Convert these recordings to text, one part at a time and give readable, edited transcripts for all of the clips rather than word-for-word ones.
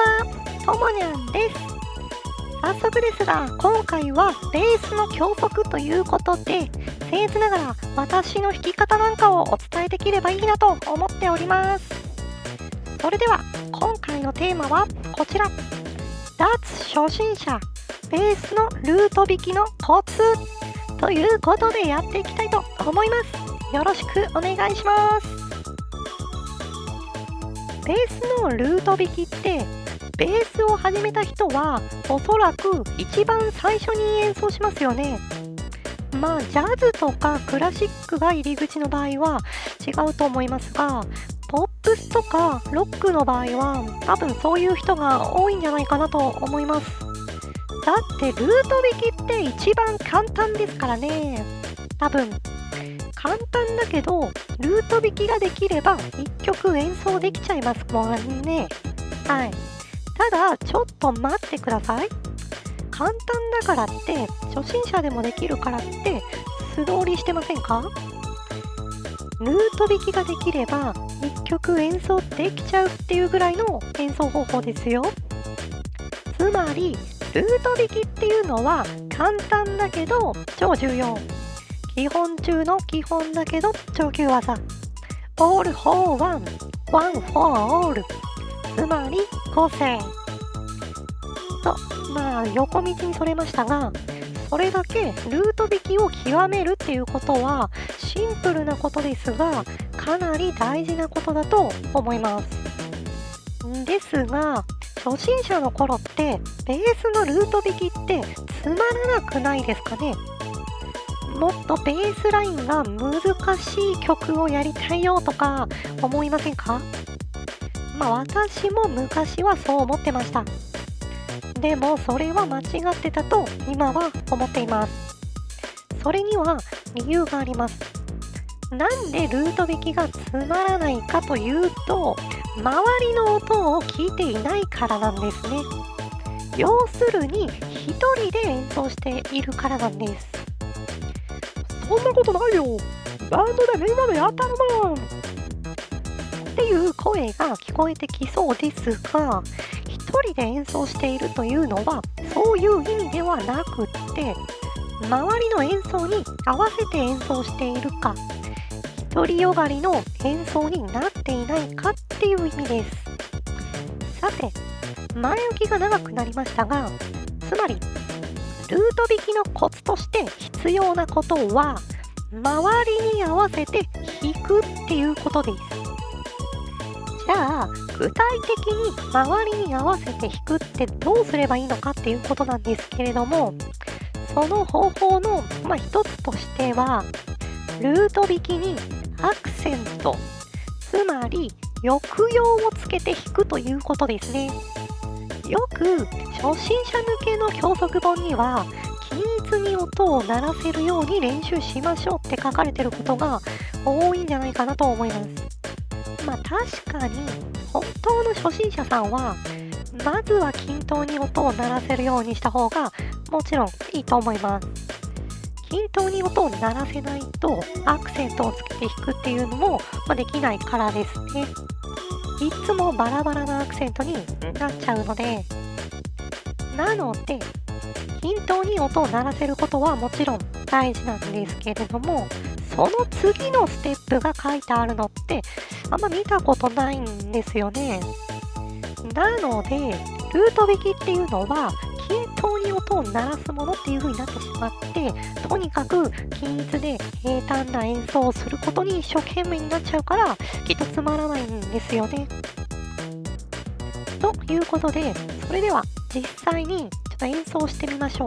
は、ともにゃんです。早速ですが、今回はベースの教則ということで、僭越ながら私の弾き方なんかをお伝えできればいいなと思っております。それでは、今回のテーマはこちら。脱初心者、ベースのルート弾きのコツということでやっていきたいと思います。よろしくお願いします。ベースのルート弾きってベースを始めた人はおそらく一番最初に演奏しますよね。ジャズとかクラシックが入り口の場合は違うと思いますが、ポップスとかロックの場合は多分そういう人が多いんじゃないかなと思います。だってルート弾きって一番簡単ですからね。多分簡単だけどルート弾きができれば1曲演奏できちゃいますもんね。はい。ただちょっと待ってください。簡単だからって初心者でもできるからって素通りしてませんか？ルート弾きができれば1曲演奏できちゃうっていうぐらいの演奏方法ですよ。つまりルート弾きっていうのは簡単だけど超重要。基本中の基本だけど上級技。オールフォーワン、ワンフォーオール。つまり個性と、横道にそれましたが、それだけルート弾きを極めるっていうことはシンプルなことですが、かなり大事なことだと思います。ですが、初心者の頃ってベースのルート弾きってつまらなくないですかね？もっとベースラインが難しい曲をやりたいよとか思いませんか？私も昔はそう思ってました。でもそれは間違ってたと今は思っています。それには理由があります。なんでルート弾きがつまらないかというと、周りの音を聞いていないからなんですね。要するに一人で演奏しているからなんです。そんなことないよ。バンドでみんなでやったるもんっていう声が聞こえてきそうですが、一人で演奏しているというのはそういう意味ではなくって、周りの演奏に合わせて演奏しているか、独りよがりの演奏になっていないかっていう意味です。さて、前置きが長くなりましたが、つまりルート弾きのコツとして必要なことは、周りに合わせて弾くっていうことです。じゃあ具体的に周りに合わせて弾くってどうすればいいのかっていうことなんですけれども、その方法の一つとしては、ルート弾きにアクセント、つまり抑揚をつけて弾くということですね。よく初心者向けの教則本には、均一に音を鳴らせるように練習しましょうって書かれてることが多いんじゃないかなと思います。確かに本当の初心者さんはまずは均等に音を鳴らせるようにした方がもちろんいいと思います。均等に音を鳴らせないとアクセントをつけて弾くっていうのもできないからですね。いつもバラバラなアクセントになっちゃうので、均等に音を鳴らせることはもちろん大事なんですけれども、その次のステップが書いてあるのってあんま見たことないんですよね。なのでルート弾きっていうのは均等に音を鳴らすものっていう風になってしまって、とにかく均一で平坦な演奏をすることに一生懸命になっちゃうから、きっとつまらないんですよね。ということで、それでは実際にちょっと演奏してみましょ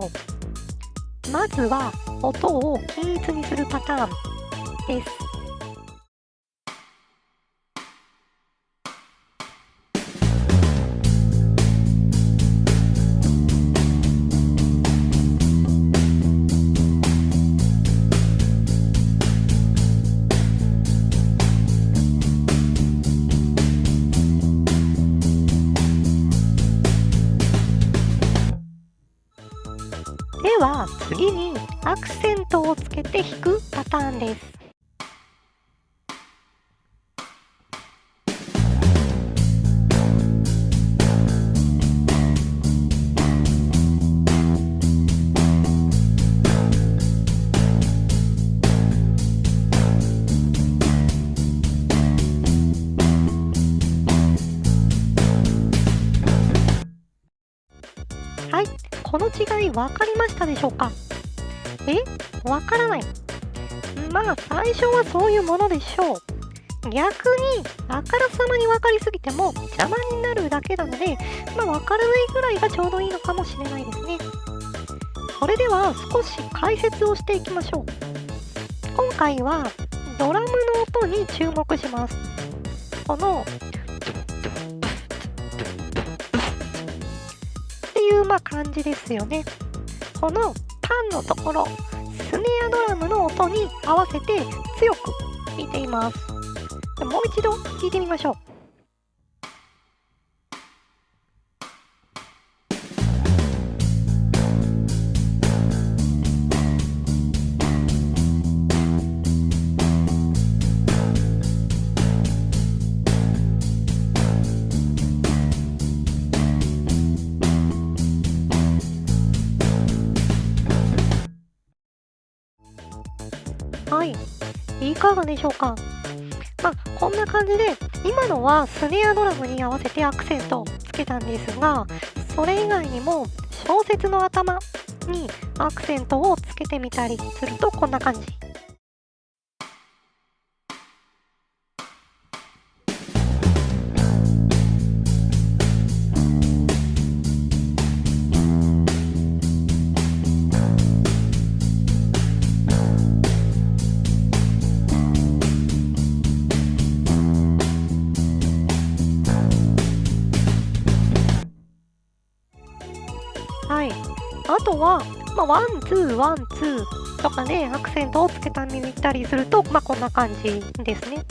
う。まずは音を均一にするパターンです。では次にアクセントをつけて弾くパターンです。違い分かりましたでしょうか？わからない。まあ最初はそういうものでしょう。逆にあからさまに分かりすぎても邪魔になるだけなので、分からないぐらいがちょうどいいのかもしれないですね。それでは少し解説をしていきましょう。今回はドラムの音に注目します。このっていう感じですよね。このパンのところ、スネアドラムの音に合わせて強く弾いています。もう一度弾いてみましょう。はい、いかがでしょうか？こんな感じで、今のはスネアドラムに合わせてアクセントをつけたんですが、それ以外にも小節の頭にアクセントをつけてみたりするとこんな感じ。はい、あとは、ワンツーワンツーとかでアクセントをつけてみたりすると、こんな感じですね。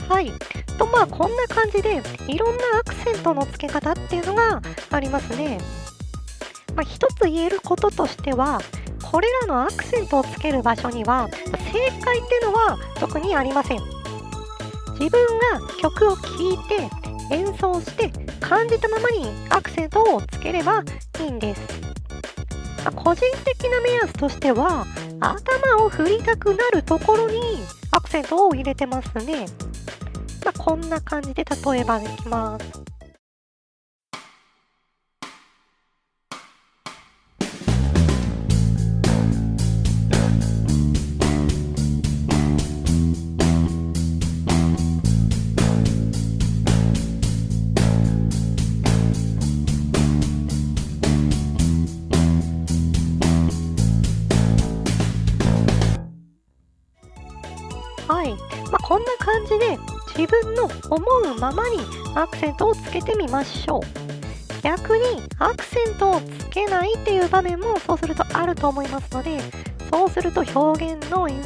はい。こんな感じでいろんなアクセントの付け方っていうのがありますね。一つ言えることとしては、これらのアクセントをつける場所には正解っていうのは特にありません。自分が曲を聴いて演奏して感じたままにアクセントをつければいいんです。個人的な目安としては、頭を振りたくなるところにアクセントを入れてますね。こんな感じで例えばできます。はい。こんな感じで自分の思うままにアクセントをつけてみましょう。逆にアクセントをつけないっていう場面もそうするとあると思いますので、そうすると表現の表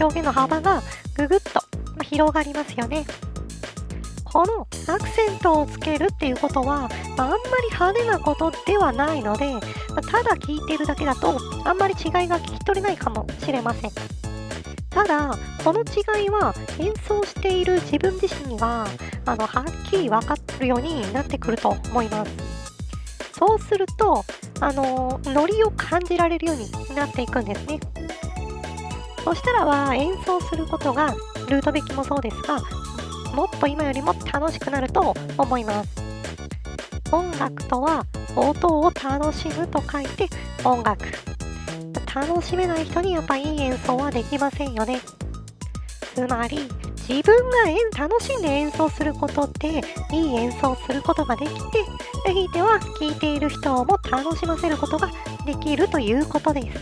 現の幅がぐぐっと広がりますよね。このアクセントをつけるっていうことは、あんまり派手なことではないので、ただ聞いているだけだとあんまり違いが聞き取れないかもしれません。ただ、この違いは演奏している自分自身にははっきり分かるようになってくると思います。そうすると、ノリを感じられるようになっていくんですね。そしたら演奏することが、ルート弾きもそうですが、もっと今よりも楽しくなると思います。音楽とは音を楽しむと書いて音楽。楽しめない人にやっぱいい演奏はできませんよね。つまり自分が楽しんで演奏することでいい演奏することができて、ひいては聴いている人も楽しませることができるということです。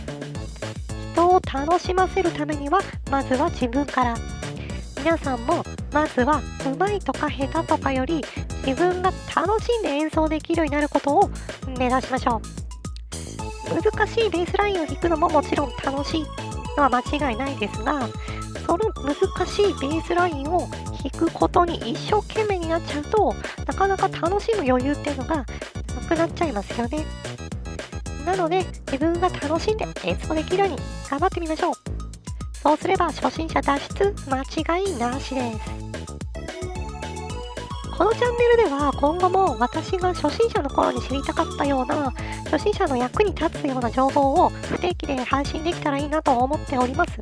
人を楽しませるためにはまずは自分から。皆さんもまずは上手いとか下手とかより自分が楽しんで演奏できるようになることを目指しましょう。難しいベースラインを弾くのももちろん楽しいのは間違いないですが、その難しいベースラインを弾くことに一生懸命になっちゃうと、なかなか楽しむ余裕っていうのがなくなっちゃいますよね。なので自分が楽しんで演奏できるように頑張ってみましょう。そうすれば初心者脱出間違いなしです。このチャンネルでは今後も私が初心者の頃に知りたかったような初心者の役に立つような情報を不定期で配信できたらいいなと思っております。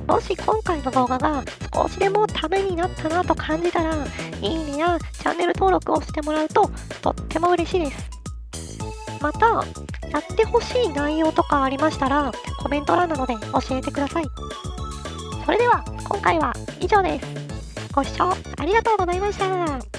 もし今回の動画が少しでもためになったなと感じたら、いいねやチャンネル登録をしてもらうととっても嬉しいです。また、やってほしい内容とかありましたらコメント欄などで教えてください。それでは今回は以上です。ご視聴ありがとうございました。